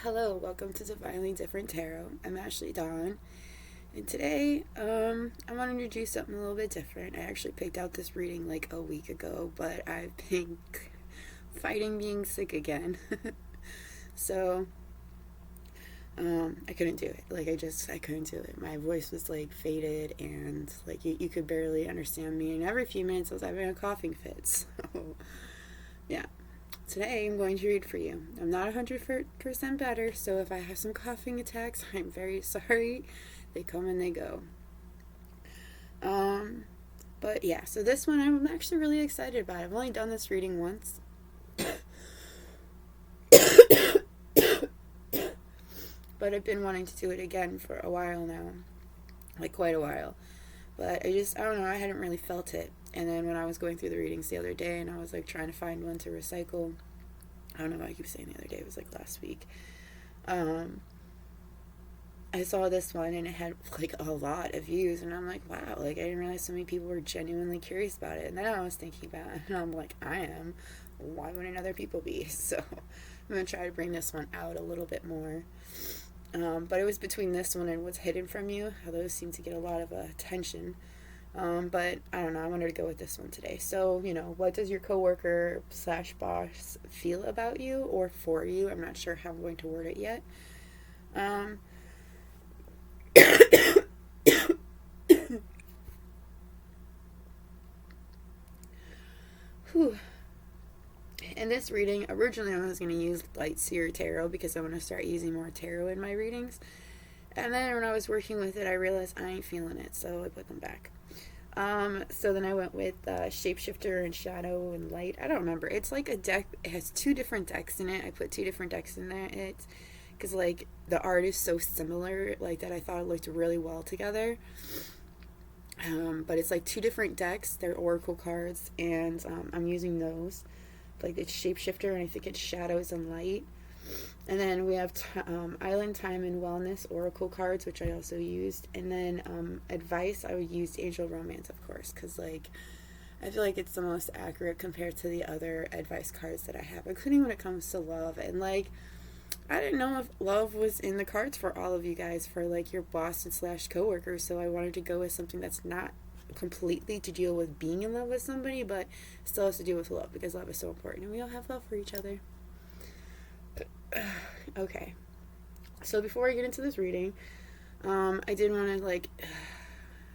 Hello, welcome to Divinely Different Tarot. I'm Ashley Dawn, and today I want to do something a little bit different. I actually picked out this reading like a week ago, but I've been fighting being sick again. So I couldn't do it. I couldn't do it. My voice was like faded, and like you could barely understand me, and every few minutes I was having a coughing fit. So yeah. Today I'm going to read for you. I'm not 100% better, so if I have some coughing attacks, I'm very sorry. They come and they go. But yeah, so this one I'm actually really excited about. I've only done this reading once. But I've been wanting to do it again for a while now. Like quite a while. But I don't know, I hadn't really felt it. And then when I was going through the readings the other day and I was like trying to find one to recycle, I don't know why I keep saying the other day, it was like last week. I saw this one and it had like a lot of views, and I'm like, wow, like I didn't realize so many people were genuinely curious about it. And then I was thinking about it and I'm like, I am. Why wouldn't other people be? So I'm going to try to bring this one out a little bit more. But it was between this one and What's Hidden From You. How those seem to get a lot of attention. But I don't know, I wanted to go with this one today. So, what does your coworker / boss feel about you or for you? I'm not sure how I'm going to word it yet. Whew. In this reading, originally I was going to use Light Seer Tarot because I want to start using more tarot in my readings. And then when I was working with it, I realized I ain't feeling it, so I put them back. So then I went with Shapeshifter and Shadow and Light. I don't remember. It's like a deck. It has 2 different decks in it. I put 2 different decks in there. It's because like the art is so similar, like that I thought it looked really well together. But it's like 2 different decks. They're oracle cards, and I'm using those. Like it's Shapeshifter, and I think it's Shadows and Light. And then we have Island Time and Wellness Oracle cards, which I also used. And then advice, I would use Angel Romance, of course, because like I feel like it's the most accurate compared to the other advice cards that I have, including when it comes to love. And like I didn't know if love was in the cards for all of you guys, for like your boss / coworker. So I wanted to go with something that's not completely to deal with being in love with somebody, but still has to deal with love, because love is so important, and we all have love for each other. Okay, so before I get into this reading, I did want to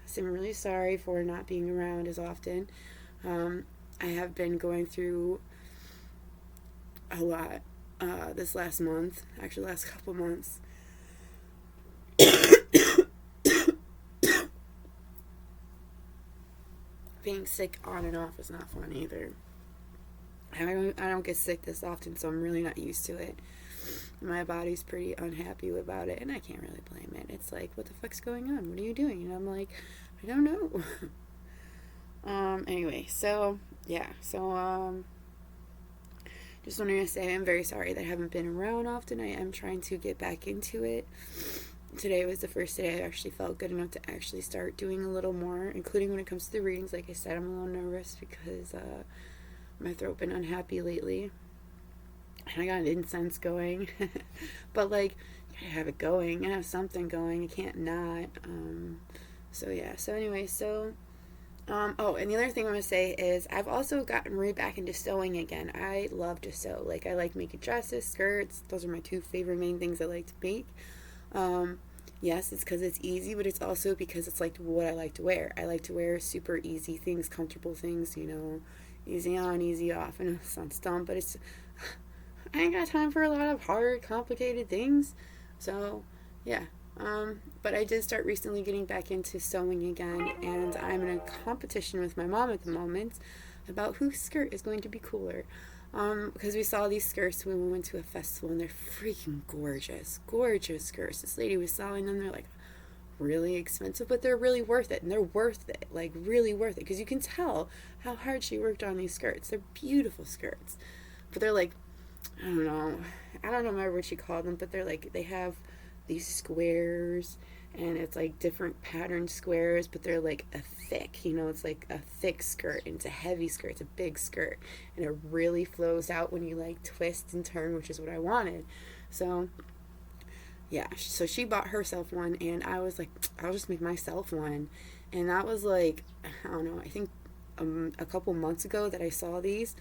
say I'm really sorry for not being around as often. I have been going through a lot this last month, actually last couple months. Being sick on and off is not fun either. I don't get sick this often, so I'm really not used to it. My body's pretty unhappy about it, and I can't really blame it. It's like, what the fuck's going on? What are you doing? And I'm like, I don't know. Anyway, so yeah, just wanted to say I'm very sorry that I haven't been around often. I am trying to get back into it. Today was the first day I actually felt good enough to actually start doing a little more, including when it comes to the readings. Like I said, I'm a little nervous because my throat been unhappy lately. And I got an incense going. But like, you gotta have it going. I have something going. I can't not. So yeah. So anyway, oh, and the other thing I'm going to say is I've also gotten right back into sewing again. I love to sew. Like, I like making dresses, skirts. Those are my 2 favorite main things I like to make. Yes, it's because it's easy, but it's also because it's like what I like to wear. I like to wear super easy things, comfortable things, easy on, easy off. I know it sounds dumb, but I ain't got time for a lot of hard, complicated things. So, yeah. But I did start recently getting back into sewing again, and I'm in a competition with my mom at the moment about whose skirt is going to be cooler. Because we saw these skirts when we went to a festival, and they're freaking gorgeous. Gorgeous skirts. This lady was selling them. They're like really expensive, but they're really worth it, and they're worth it. Like really worth it, because you can tell how hard she worked on these skirts. They're beautiful skirts, but they're like, I don't remember what she called them, but they're like, they have these squares, and it's like different patterned squares, but they're like a thick, it's like a thick skirt, and it's a heavy skirt, it's a big skirt, and it really flows out when you like twist and turn, which is what I wanted. So Yeah, so she bought herself one, and I was like, I'll just make myself one. And that was like, I don't know, I think a couple months ago that I saw these.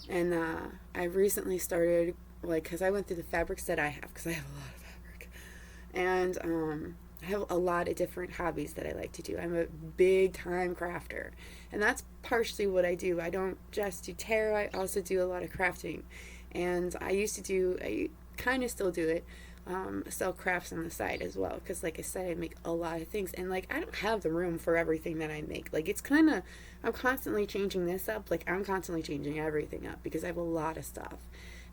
And I recently started, like, because I went through the fabrics that I have, because I have a lot of fabric. And I have a lot of different hobbies that I like to do. I'm a big time crafter. And that's partially what I do. I don't just do tarot, I also do a lot of crafting. And I kind of still do it, sell crafts on the side as well. Because, like I said, I make a lot of things. And, like, I don't have the room for everything that I make. Like, it's kind of, I'm constantly changing this up. Like, I'm constantly changing everything up because I have a lot of stuff.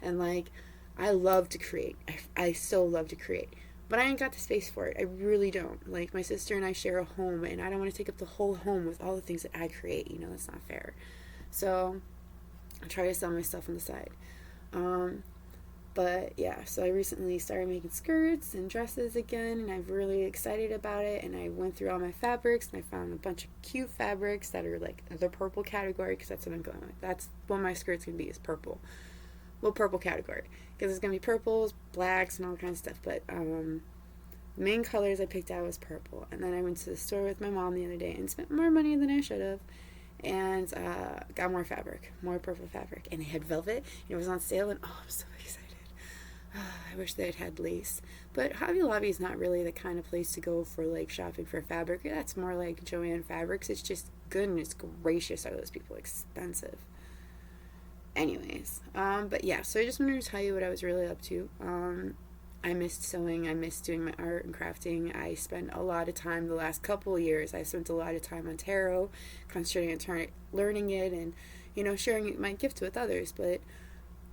And, like, I love to create. I so love to create. But I ain't got the space for it. I really don't. Like, my sister and I share a home, and I don't want to take up the whole home with all the things that I create. You know, that's not fair. So, I try to sell my stuff on the side. But yeah, so I recently started making skirts and dresses again, and I'm really excited about it. And I went through all my fabrics, and I found a bunch of cute fabrics that are like the purple category, because that's what I'm going with. That's what my skirt's gonna be, is purple. Well, purple category, because it's gonna be purples, blacks, and all kinds of stuff. But the main colors I picked out was purple. And then I went to the store with my mom the other day and spent more money than I should have, and got more fabric, more purple fabric, and they had velvet, and it was on sale, and oh, I'm so excited. I wish they had lace, but Hobby Lobby is not really the kind of place to go for like shopping for fabric. That's more like Joann Fabrics. It's just, goodness gracious, are those people expensive. Anyways, but yeah, so I just wanted to tell you what I was really up to. I missed sewing. I missed doing my art and crafting. I spent a lot of time the last couple of years. I spent a lot of time on tarot, concentrating on learning it, and sharing my gift with others. But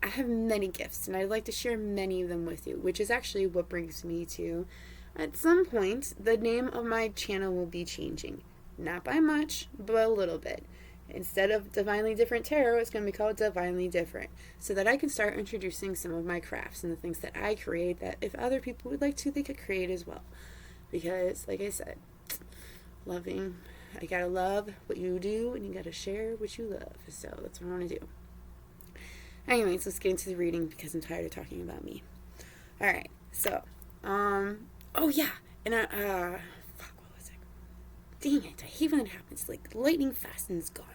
I have many gifts, and I'd like to share many of them with you, which is actually what brings me to, at some point, the name of my channel will be changing. Not by much, but a little bit. Instead of Divinely Different Tarot, it's going to be called Divinely Different, so that I can start introducing some of my crafts and the things that I create that if other people would like to, they could create as well. Because, like I said, I gotta love what you do, and you gotta share what you love. So that's what I want to do. Anyways, let's get into the reading because I'm tired of talking about me. Alright, so, oh yeah, and fuck, what was it? Dang it, I hate when it happens, like, lightning fast and it's gone.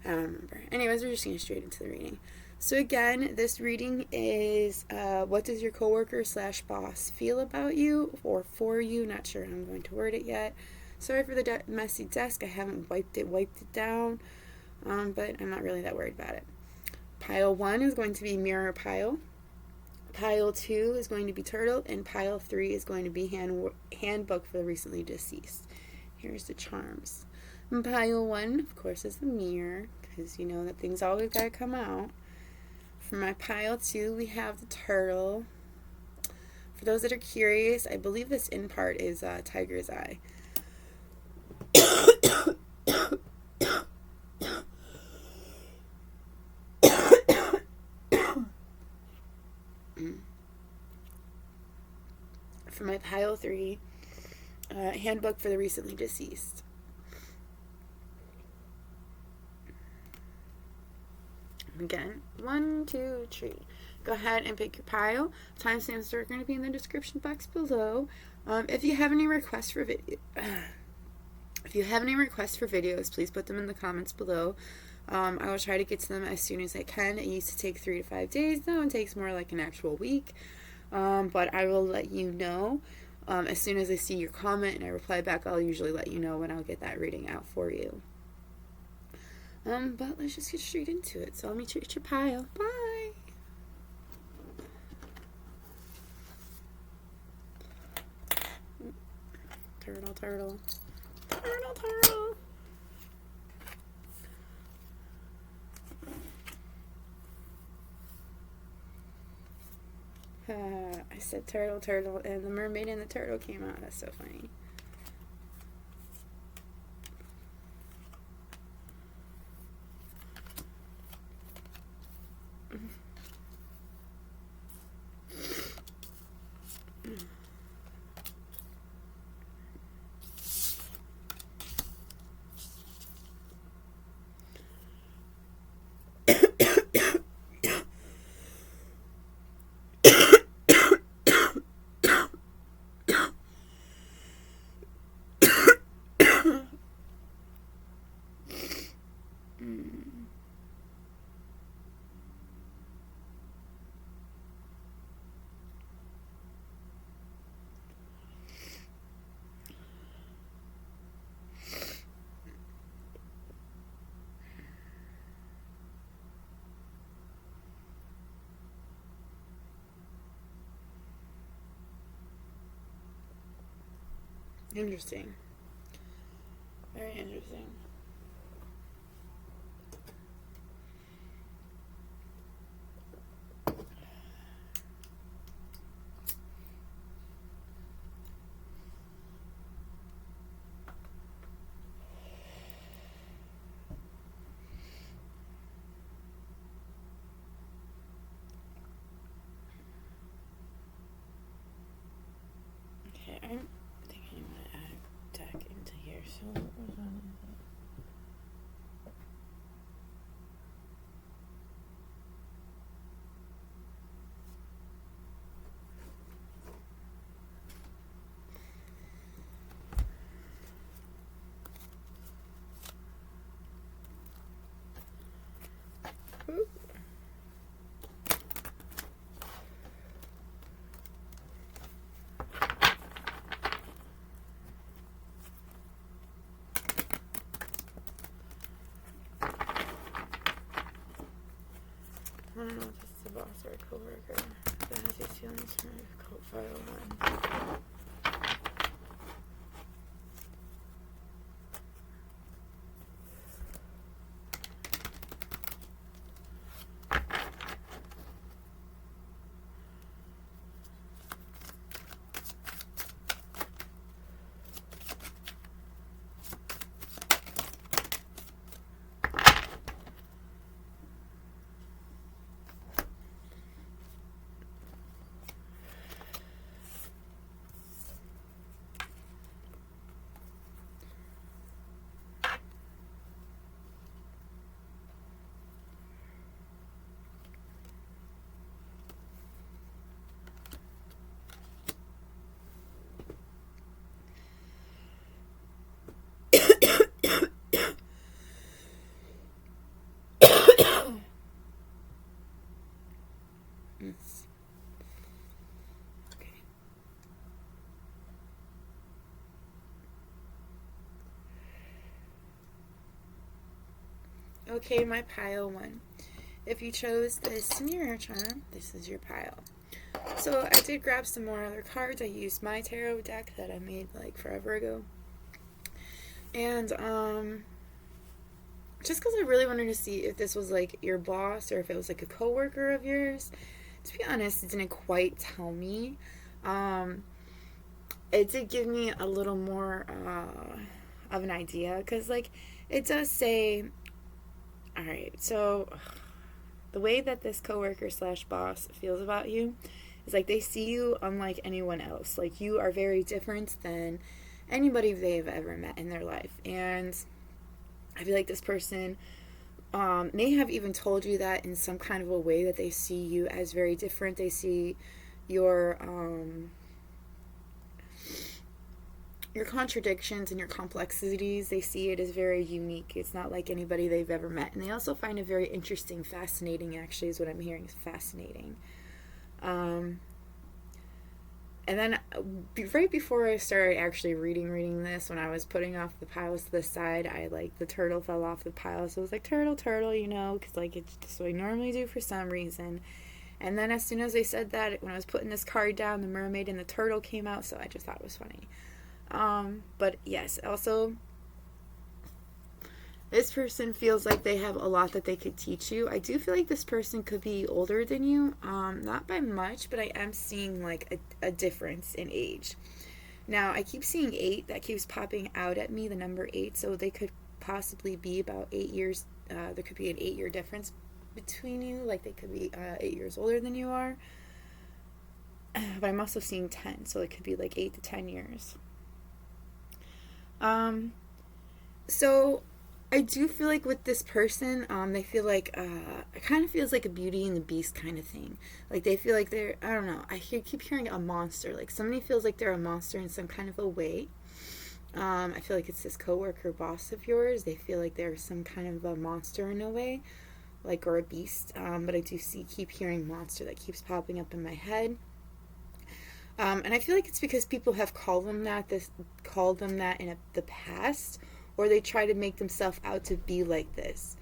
I don't remember. Anyways, we're just going straight into the reading. So again, this reading is, what does your coworker / boss feel about you or for you? Not sure how I'm going to word it yet. Sorry for the messy desk. I haven't wiped it down, but I'm not really that worried about it. Pile 1 is going to be Mirror Pile. Pile 2 is going to be Turtle. And Pile 3 is going to be Handbook for the Recently Deceased. Here's the charms. And Pile 1, of course, is the Mirror, because you know that things always gotta come out. For my Pile 2, we have the Turtle. For those that are curious, I believe this in part is Tiger's Eye. For my Pile 3, Handbook for the Recently Deceased. Again, 1, 2, 3. Go ahead and pick your pile. Timestamps are going to be in the description box below. If you have any requests for videos, please put them in the comments below. I will try to get to them as soon as I can. It used to take 3 to 5 days. Now it takes more like an actual week. But I will let you know as soon as I see your comment and I reply back. I'll usually let you know when I'll get that reading out for you. But let's just get straight into it. So I'll meet you at your pile. Bye! Turtle, turtle. Turtle, turtle. I said turtle, turtle, and the mermaid and the turtle came out. That's so funny. Interesting. Very interesting. Okay, I think I'm gonna add a deck into here. So what was on Oop. I don't know if this is a boss or a coworker that has these feelings for code file 1. Okay, my pile 1. If you chose this mirror charm, this is your pile. So I did grab some more other cards. I used my tarot deck that I made like forever ago. And just because I really wanted to see if this was like your boss or if it was like a coworker of yours. To be honest, it didn't quite tell me. It did give me a little more of an idea because like it does say, all right, so the way that this coworker slash boss feels about you is like they see you unlike anyone else. Like you are very different than anybody they've ever met in their life. And I feel like this person may have even told you that in some kind of a way that they see you as very different. They see your contradictions and your complexities. They see it as very unique. It's not like anybody they've ever met. And they also find it very interesting, fascinating, actually, is what I'm hearing, is fascinating. And then right before I started actually reading this, when I was putting off the piles to the side, the turtle fell off the pile. So I was like, turtle, because like it's just what I normally do for some reason. And then as soon as they said that, when I was putting this card down, the mermaid and the turtle came out. So I just thought it was funny. But yes, also, this person feels like they have a lot that they could teach you. I do feel like this person could be older than you, not by much, but I am seeing like a difference in age. Now, I keep seeing 8, that keeps popping out at me, the number 8, so they could possibly be about 8 years, there could be an 8-year difference between you, like they could be 8 years older than you are. But I'm also seeing 10, so it could be like 8 to 10 years. So I do feel like with this person, they feel like, it kind of feels like a Beauty and the Beast kind of thing. Like they feel like they're, I don't know, I keep hearing a monster. Like somebody feels like they're a monster in some kind of a way. I feel like it's this coworker boss of yours. They feel like they're some kind of a monster in a way, like, or a beast. But I do keep hearing monster that keeps popping up in my head. And I feel like it's because people have called them that in the past, or they try to make themselves out to be like this.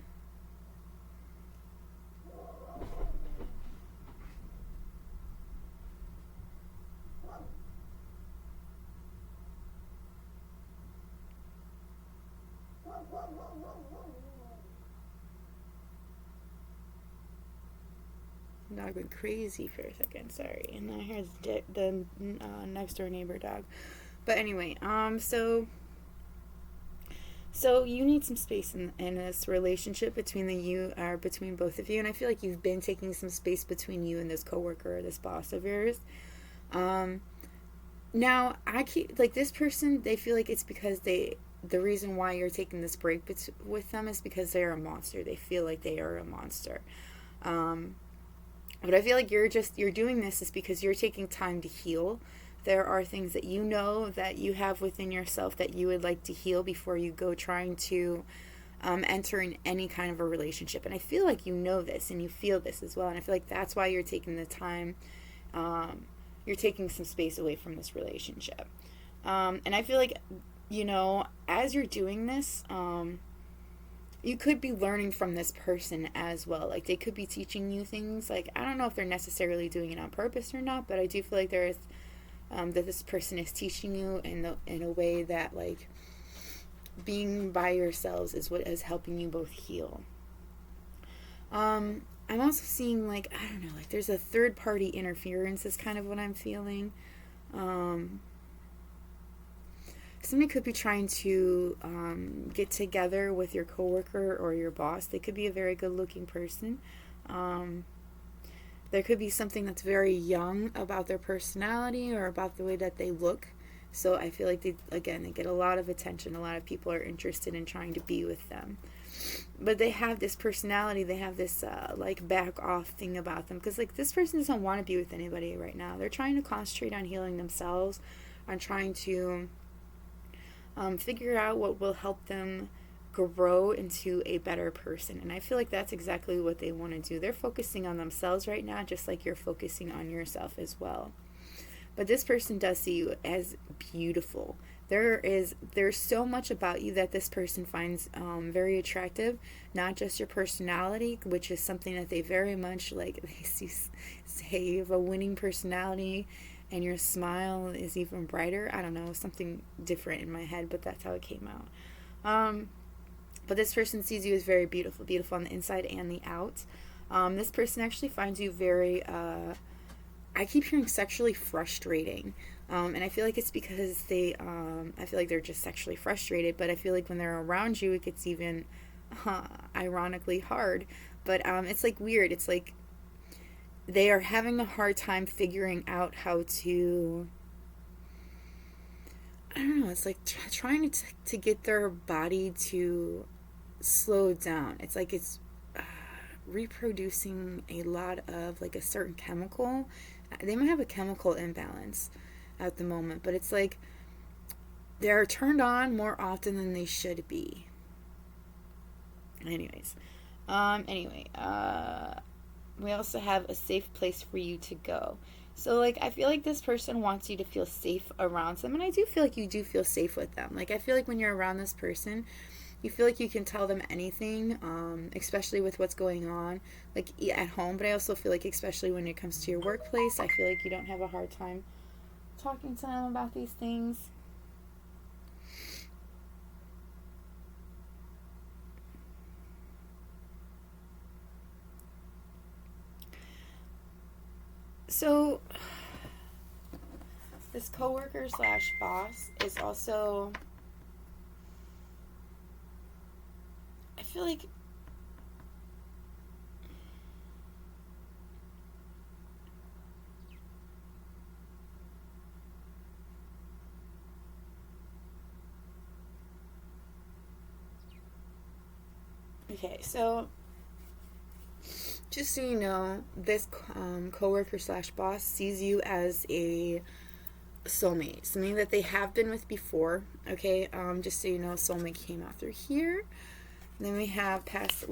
dog went crazy for a second. Sorry. And then I heard the next door neighbor dog. But anyway, so you need some space in this relationship between both of you, and I feel like you've been taking some space between you and this coworker or this boss of yours. Now I keep like this person. They feel like it's because the reason why you're taking this break with them is because they're a monster. They feel like they are a monster. But I feel like you're doing this is because you're taking time to heal. There are things that you know that you have within yourself that you would like to heal before you go trying to enter in any kind of a relationship. And I feel like you know this and you feel this as well. And I feel like that's why you're taking the time. You're taking some space away from this relationship. And I feel like, as you're doing this, you could be learning from this person as well. Like, they could be teaching you things. Like, I don't know if they're necessarily doing it on purpose or not, but I do feel like there is that this person is teaching you in a way that, like, being by yourselves is what is helping you both heal. I'm also seeing, like, I don't know, like, there's a third party interference is kind of what I'm feeling. Somebody could be trying to get together with your coworker or your boss. They could be a very good looking person. There could be something that's very young about their personality or about the way that they look. So I feel like they get a lot of attention. A lot of people are interested in trying to be with them. But they have this personality. They have this like back off thing about them. Because like this person doesn't want to be with anybody right now. They're trying to concentrate on healing themselves. On trying to figure out what will help them grow into a better person. And I feel like that's exactly what they want to do. They're focusing on themselves right now, just like you're focusing on yourself as well. But this person does see you as beautiful. There's so much about you that this person finds very attractive. Not just your personality, which is something that they very much like. They say you have a winning personality, and your smile is even brighter. I don't know, something different in my head, but that's how it came out. But this person sees you as very beautiful, beautiful on the inside and the out. This person actually finds you very, I keep hearing sexually frustrating. And I feel like it's because I feel like they're just sexually frustrated, but I feel like when they're around you, it gets even ironically hard. But it's like weird. It's like they are having a hard time figuring out how to, I don't know, it's like trying to get their body to slow down. It's like it's reproducing a lot of like a certain chemical. They might have a chemical imbalance at the moment, but it's like they're turned on more often than they should be. Anyways, we also have a safe place for you to go. So, like, I feel like this person wants you to feel safe around them, and I do feel like you do feel safe with them. Like, I feel like when you're around this person, you feel like you can tell them anything, especially with what's going on, like, at home. But I also feel like, especially when it comes to your workplace, I feel like you don't have a hard time talking to them about these things. So, this coworker / boss is also, I feel like, okay, so just so you know, this coworker / boss sees you as a soulmate, something that they have been with before. Okay, just so you know, soulmate came out through here. And then we have past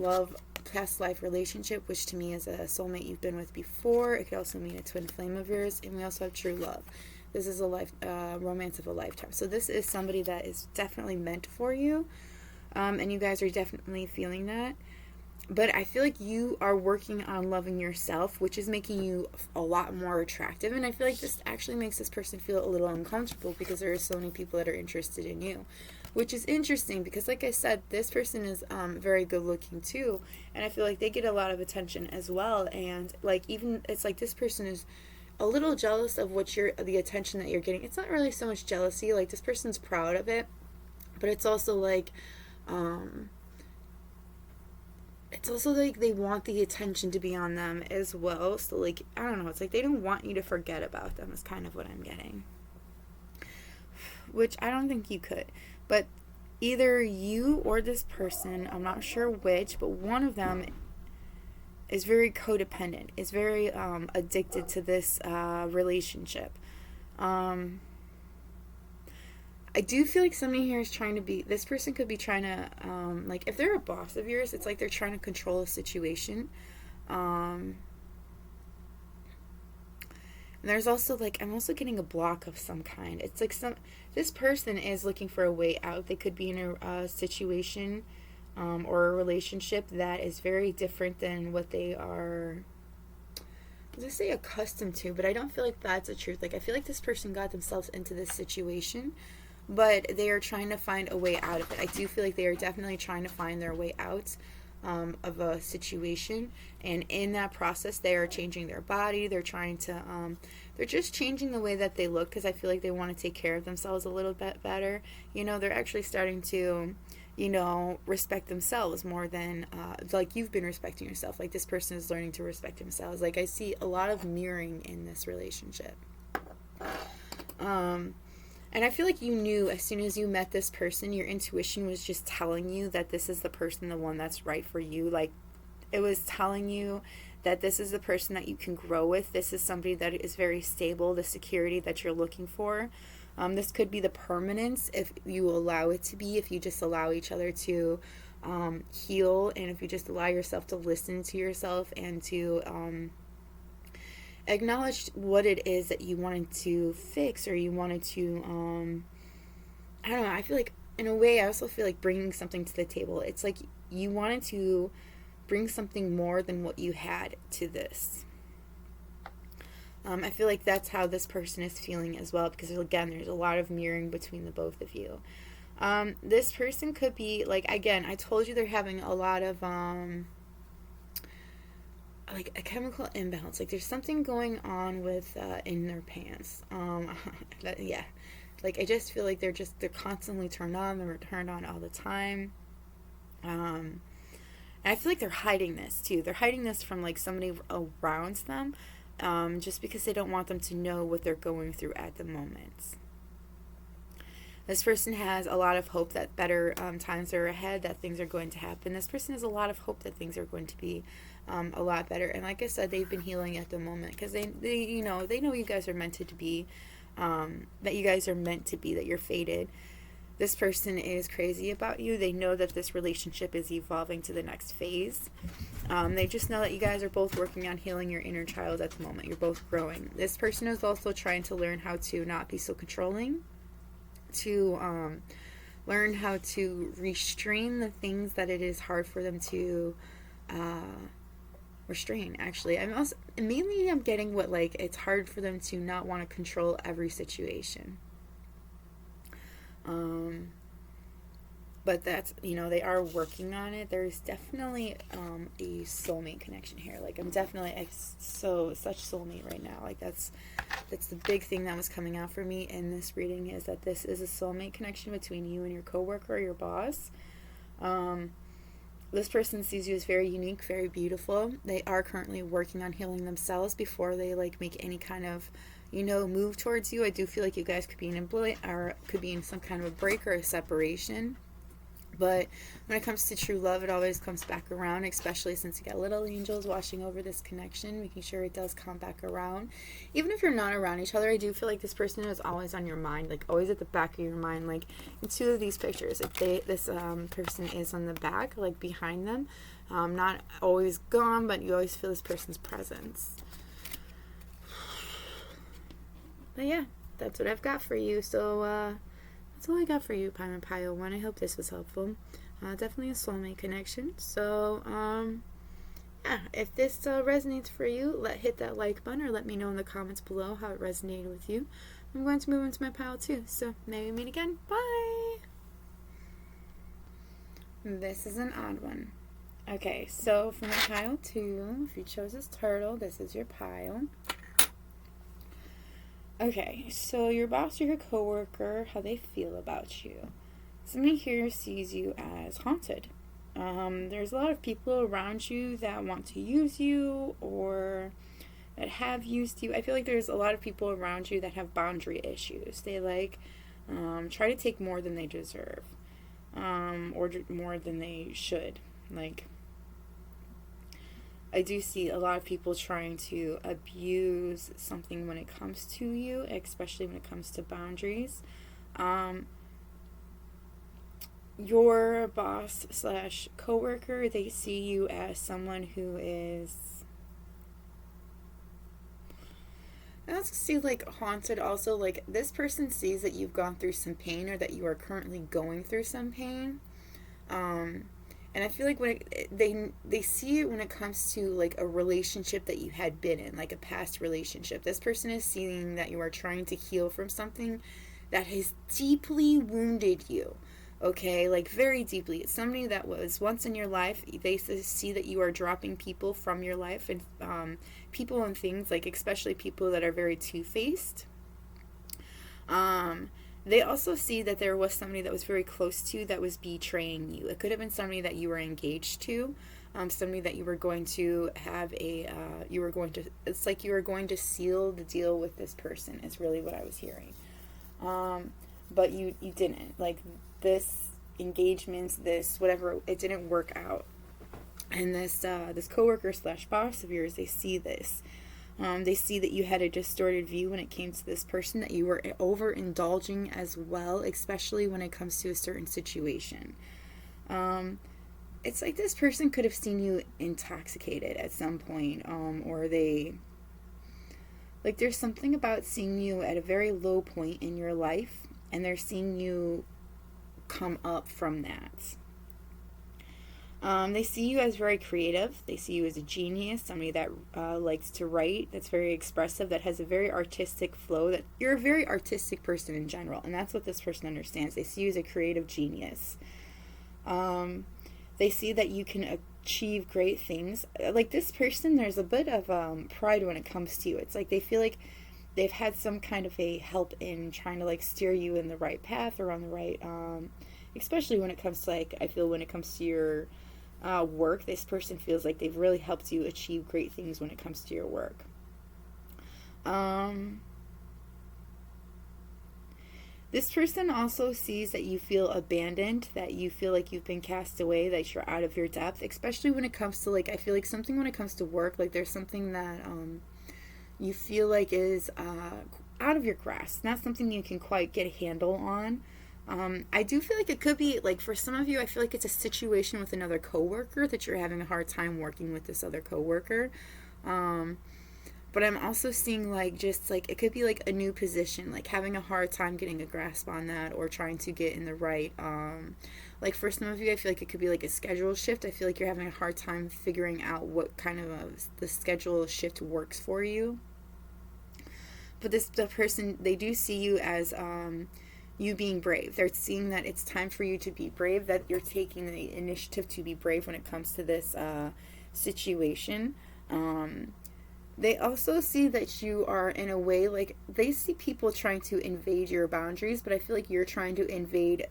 life relationship, which to me is a soulmate you've been with before. It could also mean a twin flame of yours. And we also have true love. This is a romance of a lifetime. So this is somebody that is definitely meant for you, and you guys are definitely feeling that. But I feel like you are working on loving yourself, which is making you a lot more attractive. And I feel like this actually makes this person feel a little uncomfortable because there are so many people that are interested in you. which is interesting because, like I said, this person is very good looking too, and I feel like they get a lot of attention as well. And like, even it's like this person is a little jealous of the attention that you're getting. It's not really so much jealousy, like this person's proud of it, but it's also like they want the attention to be on them as well. So like, I don't know, it's like they don't want you to forget about them is kind of what I'm getting, which I don't think you could. But either you or this person, I'm not sure which, but one of them is very codependent, is very addicted to this relationship. I do feel like somebody here is trying to be, this person could be trying to, like, if they're a boss of yours, it's like they're trying to control a situation. And there's also, like, I'm also getting a block of some kind. It's like this person is looking for a way out. They could be in a situation or a relationship that is very different than what they are, let's say, accustomed to, but I don't feel like that's the truth. Like, I feel like this person got themselves into this situation, but they are trying to find a way out of it. I do feel like they are definitely trying to find their way out of a situation, and in that process they are changing their body. They're trying to they're just changing the way that they look, because I feel like they want to take care of themselves a little bit better. They're actually starting to respect themselves more than like you've been respecting yourself. Like, this person is learning to respect themselves. Like, I see a lot of mirroring in this relationship. And I feel like you knew as soon as you met this person, your intuition was just telling you that this is the person, the one that's right for you. Like, it was telling you that this is the person that you can grow with. This is somebody that is very stable, the security that you're looking for. This could be the permanence if you allow it to be, if you just allow each other to heal, and if you just allow yourself to listen to yourself and to acknowledge what it is that you wanted to fix, or you wanted to, I don't know, I feel like, in a way, I also feel like bringing something to the table. It's like you wanted to bring something more than what you had to this. I feel like that's how this person is feeling as well, because, again, there's a lot of mirroring between the both of you. This person could be, like, again, I told you they're having a lot of, like, a chemical imbalance. Like, there's something going on with, in their pants. Yeah. Like, I just feel like they're constantly turned on. They're turned on all the time. And I feel like they're hiding this, too. They're hiding this from, like, somebody around them. Just because they don't want them to know what they're going through at the moment. This person has a lot of hope that better times are ahead, that things are going to happen. This person has a lot of hope that things are going to be a lot better. And like I said, they've been healing at the moment, because they know you guys are meant to be, that you guys are meant to be, that you're fated. This person is crazy about you. They know that this relationship is evolving to the next phase. They just know that you guys are both working on healing your inner child at the moment. You're both growing. This person is also trying to learn how to not be so controlling, to learn how to restrain the things that it is hard for them to restrain. Actually, I'm getting what, like, it's hard for them to not want to control every situation. But that's, they are working on it. There's definitely a soulmate connection here. Like, I'm definitely such soulmate right now. Like, that's the big thing that was coming out for me in this reading, is that this is a soulmate connection between you and your coworker or your boss. This person sees you as very unique, very beautiful. They are currently working on healing themselves before they, like, make any kind of move towards you. I do feel like you guys could be could be in some kind of a break or a separation. But when it comes to true love, it always comes back around, especially since you got little angels watching over this connection, making sure it does come back around. Even if you're not around each other, I do feel like this person is always on your mind, like always at the back of your mind. Like, in two of these pictures, if this person is on the back, like behind them, not always gone, but you always feel this person's presence. But yeah, that's what I've got for you. So that's all I got for you, Pile 1. I hope this was helpful. Definitely a soulmate connection. So yeah, if this resonates for you, hit that like button, or let me know in the comments below how it resonated with you. I'm going to move into my pile 2. So maybe we meet again. Bye. This is an odd one. Okay, so from the pile 2, if you chose this turtle, this is your pile. Okay, so your boss or your coworker, how they feel about you. Somebody here sees you as haunted. There's a lot of people around you that want to use you or that have used you. I feel like there's a lot of people around you that have boundary issues. They try to take more than they deserve, or more than they should. I do see a lot of people trying to abuse something when it comes to you, especially when it comes to boundaries. Your boss slash coworker, they see you as someone who is... I also see haunted also, this person sees that you've gone through some pain or that you are currently going through some pain. And I feel like when they see it when it comes to a relationship that you had been in, a past relationship. This person is seeing that you are trying to heal from something that has deeply wounded you. Okay, very deeply. It's somebody that was once in your life. They see that you are dropping people from your life, and people and things, especially people that are very two-faced. They also see that there was somebody that was very close to you that was betraying you. It could have been somebody that you were engaged to, somebody that you were going to have it's like you were going to seal the deal with this person is really what I was hearing. But you didn't. This engagement, this whatever, it didn't work out. And this coworker slash boss of yours, they see this. They see that you had a distorted view when it came to this person, that you were overindulging as well, especially when it comes to a certain situation. It's like this person could have seen you intoxicated at some point, or there's something about seeing you at a very low point in your life, and they're seeing you come up from that. They see you as very creative. They see you as a genius, somebody that likes to write, that's very expressive, that has a very artistic flow, that you're a very artistic person in general, and that's what this person understands. They see you as a creative genius. They see that you can achieve great things. This person, there's a bit of pride when it comes to you. It's like they feel like they've had some kind of a help in trying to steer you in the right path or on the right, especially when it comes to I feel when it comes to your work, this person feels like they've really helped you achieve great things when it comes to your work. This person also sees that you feel abandoned, that you feel like you've been cast away, that you're out of your depth, especially when it comes to I feel like something when it comes to work, there's something that you feel like is out of your grasp, not something you can quite get a handle on. I do feel like it could be, for some of you, I feel like it's a situation with another coworker that you're having a hard time working with this other coworker. But I'm also seeing, it could be, a new position, having a hard time getting a grasp on that or trying to get in the right, for some of you, I feel like it could be, a schedule shift. I feel like you're having a hard time figuring out what kind of the schedule shift works for you. But the person, they do see you as, you being brave. They're seeing that it's time for you to be brave, that you're taking the initiative to be brave when it comes to this situation. They also see that you are, in a way, they see people trying to invade your boundaries, but I feel like you're trying to invade,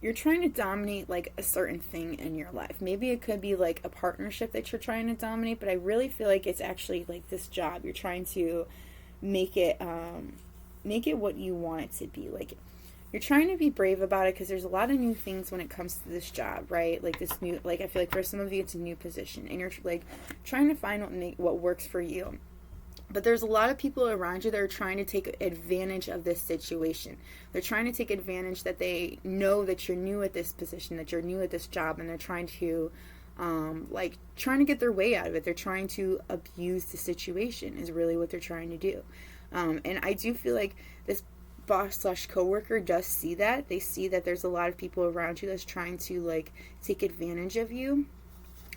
you're trying to dominate, a certain thing in your life. Maybe it could be, a partnership that you're trying to dominate, but I really feel like it's actually, this job. You're trying to make it what you want it to be. You're trying to be brave about it because there's a lot of new things when it comes to this job, right? This new, I feel like for some of you it's a new position, and you're trying to find what works for you. But there's a lot of people around you that are trying to take advantage of this situation. They're trying to take advantage that they know that you're new at this position, that you're new at this job, and they're trying to trying to get their way out of it. They're trying to abuse the situation is really what they're trying to do. And I do feel like this boss slash coworker does see that. They see that there's a lot of people around you that's trying to take advantage of you.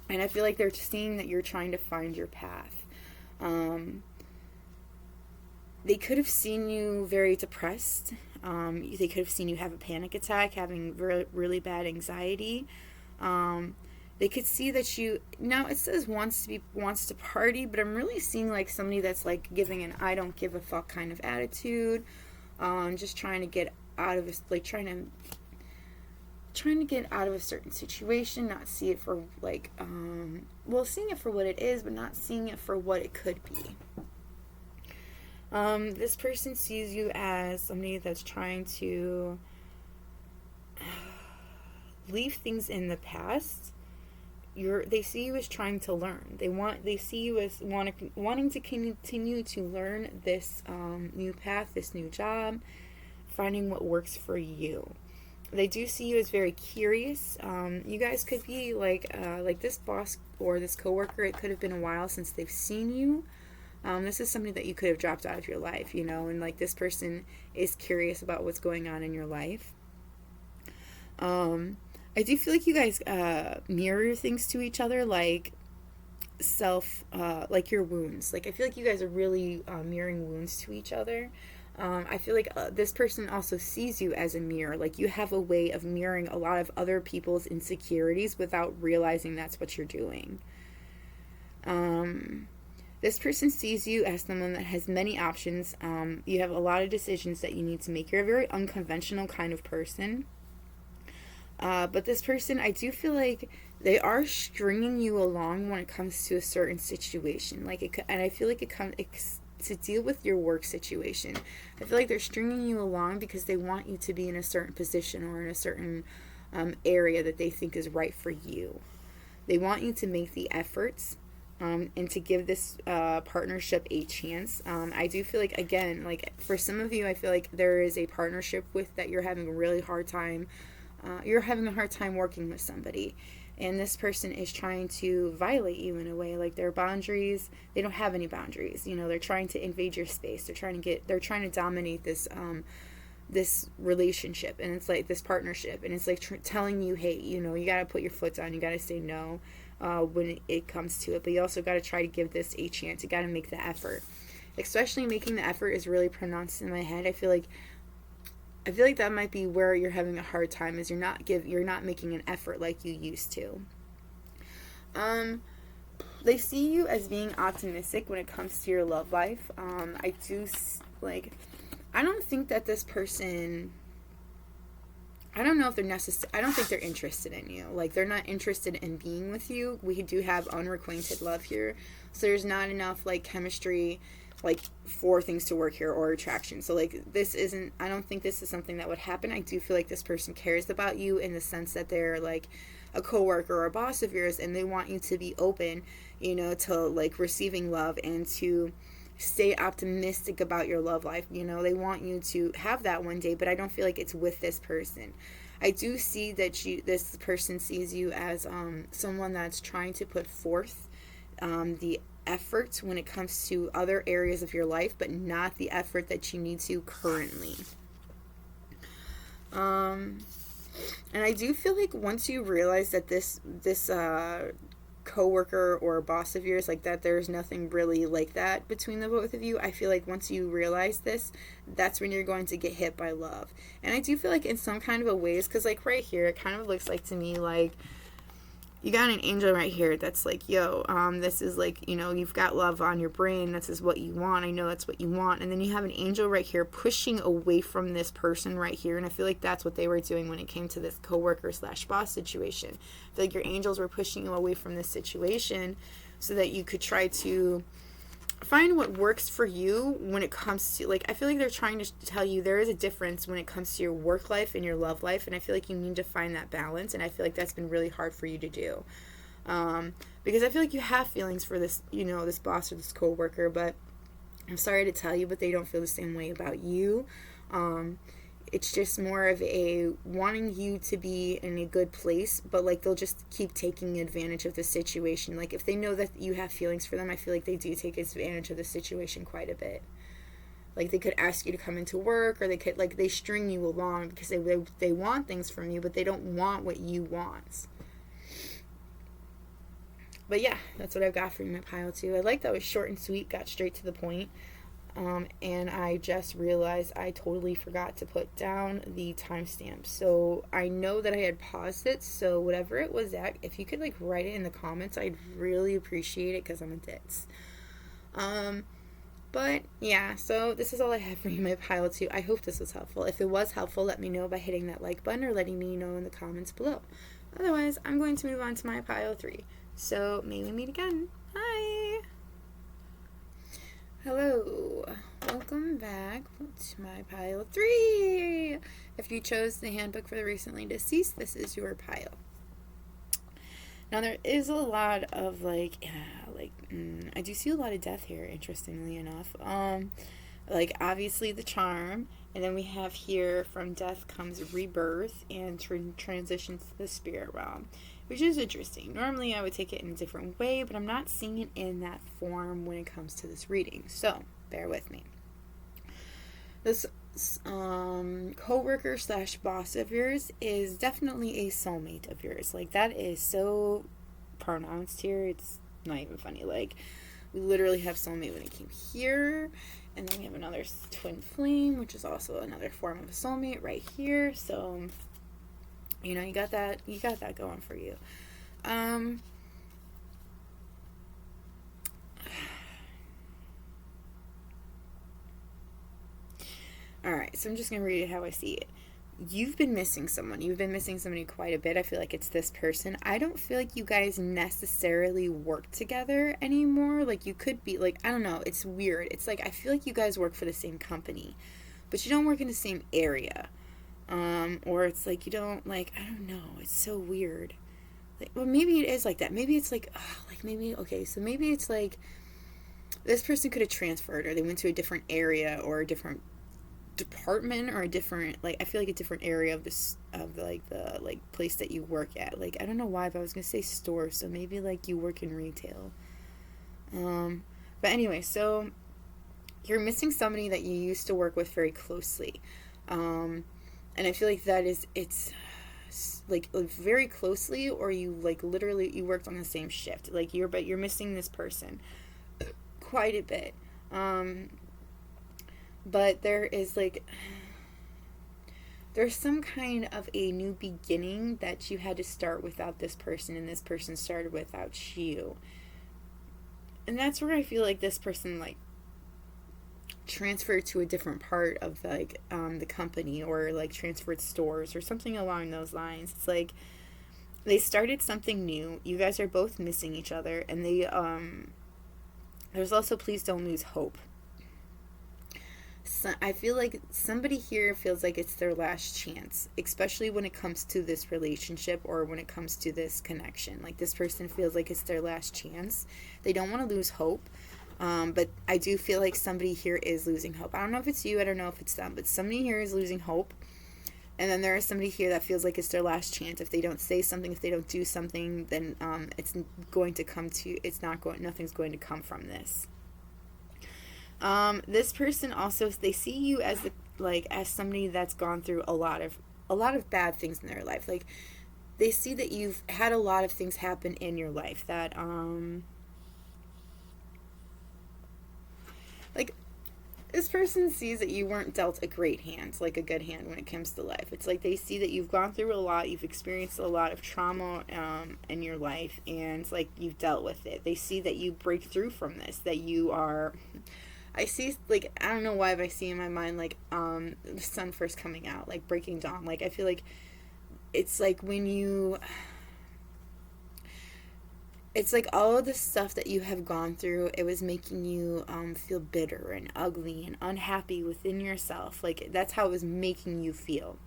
And I feel like they're seeing that you're trying to find your path. They could have seen you very depressed. They could have seen you have a panic attack, having really bad anxiety. They could see that you, now it says wants to party, but I'm really seeing like somebody that's like giving an I don't give a fuck kind of attitude, just trying to get out of like trying to get out of a certain situation, not see it for like seeing it for what it is, but not seeing it for what it could be. This person sees you as somebody that's trying to leave things in the past. They see you as trying to learn. They see you as wanting to continue to learn this new path, this new job, finding what works for you. They do see you as very curious. You guys could be like this boss or this coworker. It could have been a while since they've seen you. This is somebody that you could have dropped out of your life, and like this person is curious about what's going on in your life. I do feel like you guys mirror things to each other, like like your wounds. Like I feel like you guys are really mirroring wounds to each other. I feel like this person also sees you as a mirror. Like you have a way of mirroring a lot of other people's insecurities without realizing that's what you're doing. This person sees you as someone that has many options. You have a lot of decisions that you need to make. You're a very unconventional kind of person. But this person, I do feel like they are stringing you along when it comes to a certain situation. And I feel like it's to deal with your work situation. I feel like they're stringing you along because they want you to be in a certain position or in a certain area that they think is right for you. They want you to make the efforts and to give this partnership a chance. I do feel like, again, like for some of you, I feel like there is a partnership with that you're having a really hard time. You're having a hard time working with somebody, and this person is trying to violate you in a way. Like their boundaries, they don't have any boundaries. They're trying to invade your space. They're trying to dominate this this relationship, and it's like this partnership, and it's like telling you, hey, you gotta put your foot down. You gotta say no when it comes to it, but you also gotta try to give this a chance. You gotta make the effort. Especially making the effort is really pronounced in my head. I feel like that might be where you're having a hard time, is you're not making an effort like you used to. They see you as being optimistic when it comes to your love life. I don't think that this person, I don't know if I don't think they're interested in you. Like they're not interested in being with you. We do have unrequited love here. So there's not enough like chemistry like for things to work here or attraction. So like I don't think this is something that would happen. I do feel like this person cares about you in the sense that they're like a coworker or a boss of yours, and they want you to be open, to like receiving love and to stay optimistic about your love life. They want you to have that one day, but I don't feel like it's with this person. I do see that this person sees you as someone that's trying to put forth the effort when it comes to other areas of your life, but not the effort that you need to currently. And I do feel like once you realize that this coworker or boss of yours, like that there's nothing really like that between the both of you, I feel like once you realize this, that's when you're going to get hit by love. And I do feel like in some kind of a ways, because like right here, it kind of looks like to me like you got an angel right here that's like, yo, this is like, you've got love on your brain. This is what you want. I know that's what you want. And then you have an angel right here pushing away from this person right here. And I feel like that's what they were doing when it came to this coworker / boss situation. I feel like your angels were pushing you away from this situation so that you could try to find what works for you when it comes to, like, I feel like they're trying to tell you there is a difference when it comes to your work life and your love life, and I feel like you need to find that balance, and I feel like that's been really hard for you to do, because I feel like you have feelings for this, this boss or this coworker, but I'm sorry to tell you, but they don't feel the same way about you. It's just more of a wanting you to be in a good place, but like they'll just keep taking advantage of the situation. Like if they know that you have feelings for them, I feel like they do take advantage of the situation quite a bit. Like they could ask you to come into work, or they string you along because they want things from you, but they don't want what you want. But yeah, that's what I've got for you, my pile 2. I like that it was short and sweet, got straight to the point. and I just realized I totally forgot to put down the timestamp. So I know that I had paused it, so whatever it was at, if you could like write it in the comments, I'd really appreciate it because I'm a ditz. But yeah, so this is all I have for you, my pile 2. I hope this was helpful. If it was helpful, let me know by hitting that like button or letting me know in the comments below. Otherwise, I'm going to move on to my pile 3. So, may we meet again. Bye! Hello. Welcome back to my pile 3. If you chose the Handbook for the Recently Deceased, this is your pile. Now, there is a lot of, I do see a lot of death here, interestingly enough. Obviously the charm, and then we have here, from death comes rebirth and transitions to the spirit realm, which is interesting. Normally I would take it in a different way, but I'm not seeing it in that form when it comes to this reading, so bear with me. This coworker / boss of yours is definitely a soulmate of yours. Like, that is so pronounced here, it's not even funny. Like, we literally have soulmate when it came here, and then we have another twin flame, which is also another form of a soulmate right here. So, you know, you got that going for you. Alright, so I'm just going to read it how I see it. You've been missing someone. You've been missing somebody quite a bit. I feel like it's this person. I don't feel like you guys necessarily work together anymore. Like, you could be, like, I don't know. It's weird. It's like, I feel like you guys work for the same company, but you don't work in the same area. Or it's like you don't, like, I don't know. It's so weird. Like, well, maybe it is like that. Maybe it's like, okay, so maybe it's like this person could have transferred, or they went to a different area or a different department, or a different, like, I feel like a different area of this, of the place that you work at. Like, I don't know why, but I was gonna say store, so maybe like you work in retail. But anyway, so you're missing somebody that you used to work with very closely, and I feel like that is, it's like very closely, or you like literally you worked on the same shift. Like, you're missing this person quite a bit. But there is there's some kind of a new beginning that you had to start without this person, and this person started without you. And that's where I feel like this person like transferred to a different part of the company, or like transferred stores or something along those lines. It's like they started something new. You guys are both missing each other, and there's also please don't lose hope. So I feel like somebody here feels like it's their last chance, especially when it comes to this relationship, or when it comes to this connection. Like, this person feels like it's their last chance. They don't want to lose hope, but I do feel like somebody here is losing hope. I don't know if it's you, I don't know if it's them, but somebody here is losing hope. And then there is somebody here that feels like it's their last chance. If they don't say something, if they don't do something, then nothing's going to come from this. This person also, they see you as as somebody that's gone through a lot of bad things in their life. Like, they see that you've had a lot of things happen in your life that this person sees that you weren't dealt a great hand, like a good hand when it comes to life. It's like they see that you've gone through a lot, you've experienced a lot of trauma in your life, and it's like you've dealt with it. They see that you break through from this, that you are, I see, like, I don't know why, but I see in my mind, like, the sun first coming out, like, breaking dawn. Like, I feel like it's like when you, it's like all of the stuff that you have gone through, it was making you feel bitter and ugly and unhappy within yourself. Like, that's how it was making you feel.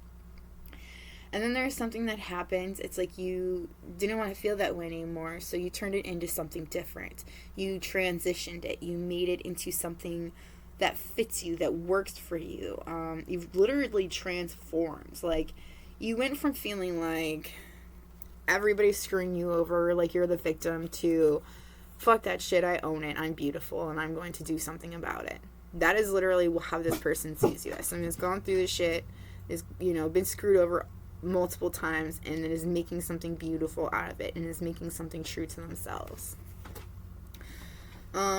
And then there's something that happens. It's like you didn't want to feel that way anymore, so you turned it into something different. You transitioned it. You made it into something that fits you, that works for you. You've literally transformed. Like, you went from feeling like everybody's screwing you over, like you're the victim, to fuck that shit, I own it, I'm beautiful, and I'm going to do something about it. That is literally how this person sees you. As someone who's gone through this shit, is, been screwed over multiple times, and is making something beautiful out of it, and is making something true to themselves.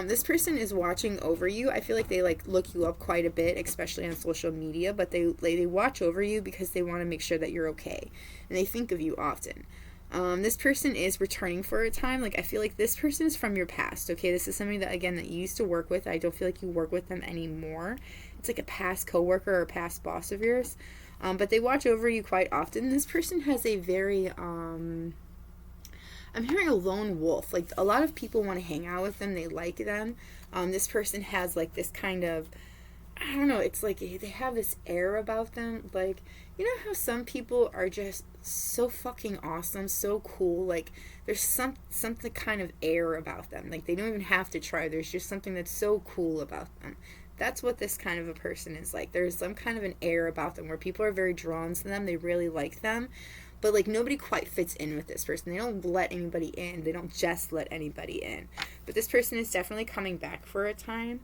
This person is watching over you. I feel like they like look you up quite a bit, especially on social media, but they watch over you because they want to make sure that you're okay, and they think of you often. This person is returning for a time. Like, I feel like this person is from your past, okay? This is somebody that, again, that you used to work with. I don't feel like you work with them anymore. It's like a past coworker or a past boss of yours. But they watch over you quite often. This person has a very, I'm hearing a lone wolf. Like, a lot of people want to hang out with them. They like them. This person has, like, this kind of, I don't know, it's like they have this air about them. Like, you know how some people are just so fucking awesome, so cool. Like, there's something kind of air about them. Like, they don't even have to try. There's just something that's so cool about them. That's what this kind of a person is like. There's some kind of an air about them where people are very drawn to them. They really like them. But, like, nobody quite fits in with this person. They don't let anybody in. They don't just let anybody in. But this person is definitely coming back for a time.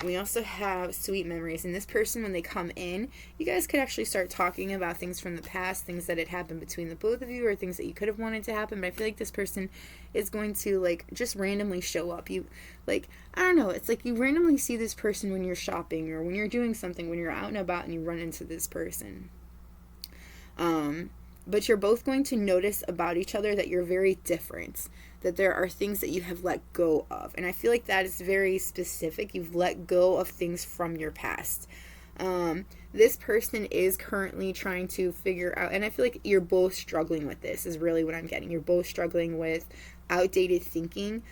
We also have sweet memories. And this person, when they come in, you guys could actually start talking about things from the past, things that had happened between the both of you, or things that you could have wanted to happen. But I feel like this person is going to, like, just randomly show up. You, like, I don't know. It's like you randomly see this person when you're shopping or when you're doing something, when you're out and about and you run into this person. But you're both going to notice about each other that you're very different, that there are things that you have let go of. And I feel like that is very specific. You've let go of things from your past. This person is currently trying to figure out, and I feel like you're both struggling with this, is really what I'm getting. You're both struggling with outdated thinking.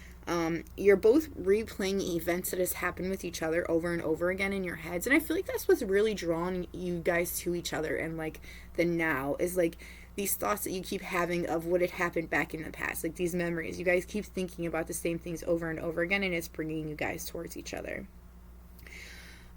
You're both replaying events that has happened with each other over and over again in your heads. And I feel like that's what's really drawn you guys to each other, and like the now is like these thoughts that you keep having of what had happened back in the past, like these memories. You guys keep thinking about the same things over and over again, and it's bringing you guys towards each other.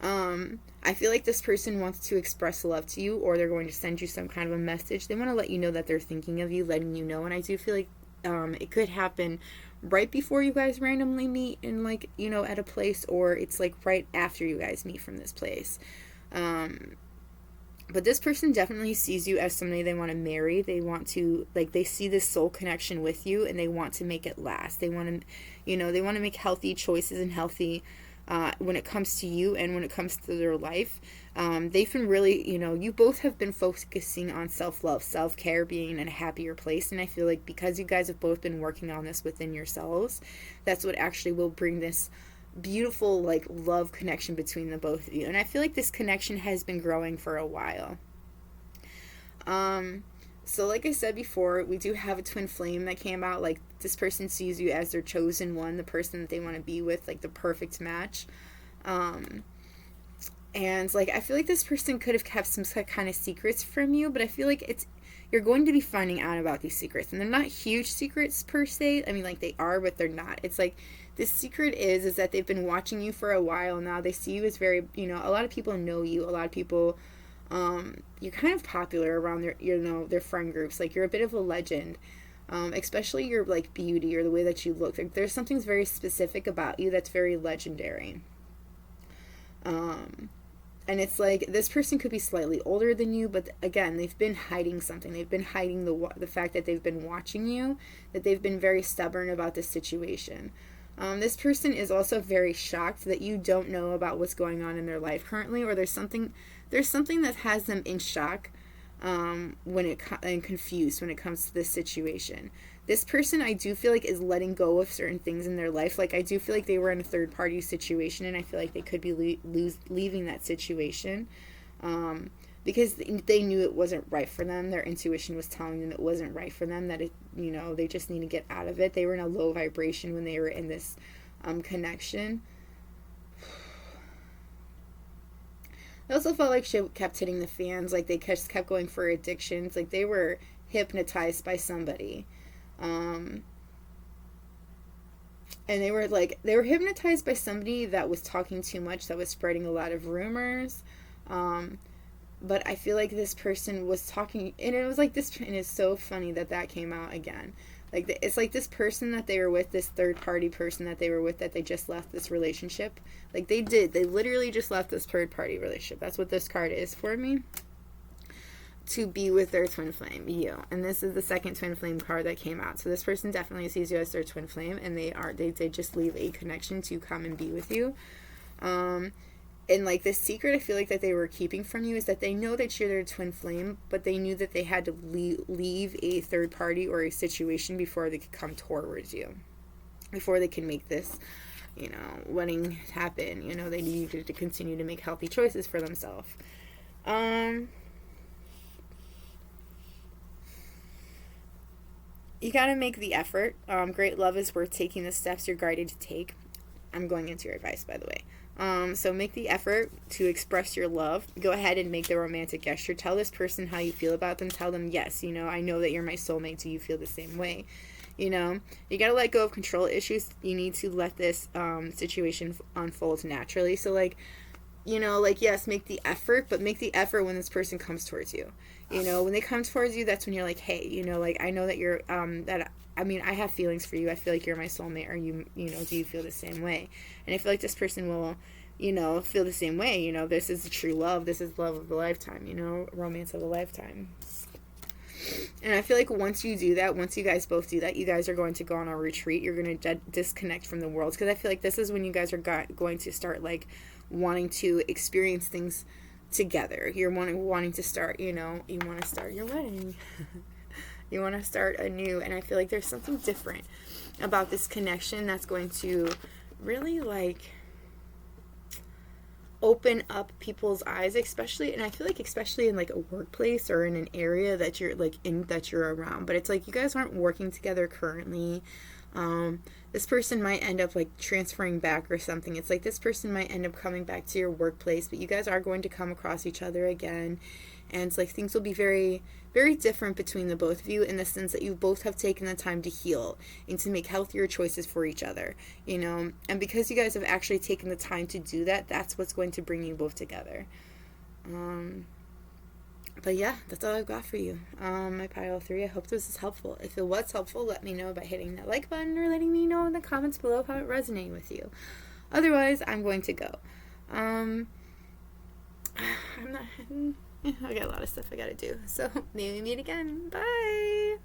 I feel like this person wants to express love to you, or they're going to send you some kind of a message. They want to let you know that they're thinking of you, letting you know. And I do feel like it could happen right before you guys randomly meet in, like, you know, at a place, or it's like right after you guys meet from this place. But this person definitely sees you as somebody they want to marry. They want to, like, they see this soul connection with you, and they want to make it last. They want to, you know, they want to make healthy choices and healthy when it comes to you and when it comes to their life. They've been really, you know, you both have been focusing on self-love, self-care, being in a happier place. And I feel like because you guys have both been working on this within yourselves, that's what actually will bring this beautiful, like, love connection between the both of you. And I feel like this connection has been growing for a while. So like I said before, we do have a twin flame that came out. Like, this person sees you as their chosen one, the person that they want to be with, like the perfect match. And like, I feel like this person could have kept some kind of secrets from you, but I feel like you're going to be finding out about these secrets. And they're not huge secrets per se. I mean, like, they are, but they're not. It's like, this secret is that they've been watching you for a while now. They see you as very, you know, a lot of people know you. A lot of people, you're kind of popular around their, you know, their friend groups. Like, you're a bit of a legend. Especially your, like, beauty or the way that you look. Like, there's something very specific about you that's very legendary. And it's like, this person could be slightly older than you, but again, they've been hiding something. They've been hiding the fact that they've been watching you, that they've been very stubborn about this situation. This person is also very shocked that you don't know about what's going on in their life currently, or there's something that has them in shock, and confused when it comes to this situation. This person, I do feel like, is letting go of certain things in their life. Like, I do feel like they were in a third-party situation, and I feel like they could be leaving that situation because they knew it wasn't right for them. Their intuition was telling them it wasn't right for them, that it, you know, they just need to get out of it. They were in a low vibration when they were in this connection. I also felt like shit kept hitting the fans. Like, they just kept going for addictions. Like, they were hypnotized by somebody. And they were hypnotized by somebody that was talking too much, that was spreading a lot of rumors. But I feel like this person was talking, and it was like this, and it's so funny that came out again. Like, it's like this person that they were with, this third-party person that they were with, that they just left this relationship. Like, they literally just left this third-party relationship. That's what this card is for me. to be with their twin flame, you. And this is the second twin flame card that came out. So this person definitely sees you as their twin flame, and they just leave a connection to come and be with you. And like this secret I feel like that they were keeping from you is that they know that you're their twin flame, but they knew that they had to leave a third party or a situation before they could come towards you, before they can make this, wedding happen. They needed to continue to make healthy choices for themselves. You gotta make the effort. Great love is worth taking the steps you're guided to take. I'm going into your advice, by the way. So make the effort to express your love. Go ahead and make the romantic gesture. Tell this person how you feel about them. Tell them, yes, I know that you're my soulmate. Do you feel the same way? You gotta let go of control issues. You need to let this situation unfold naturally. So yes, make the effort, but make the effort when this person comes towards you. When they come towards you, that's when you're like, hey, I know that you're, I have feelings for you. I feel like you're my soulmate, or do you feel the same way? And I feel like this person will, feel the same way. This is true love. This is love of a lifetime, romance of a lifetime. And I feel like once you do that, once you guys both do that, you guys are going to go on a retreat. You're going to disconnect from the world, because I feel like this is when you guys are going to start, wanting to experience things together. You're wanting to start, you want to start your wedding. You want to start anew. And I feel like there's something different about this connection that's going to really, open up people's eyes, especially in a workplace or in an area that you're that you're around. But it's like you guys aren't working together currently. This person might end up transferring back or something. It's like this person might end up coming back to your workplace, but you guys are going to come across each other again. And it's like things will be very, very different between the both of you, in the sense that you both have taken the time to heal and to make healthier choices for each other, And because you guys have actually taken the time to do that, that's what's going to bring you both together. But yeah, that's all I've got for you. My pile 3. I hope this is helpful. If it was helpful, let me know by hitting that like button or letting me know in the comments below how it resonated with you. Otherwise, I'm going to go. I got a lot of stuff I gotta do. So maybe we meet again. Bye.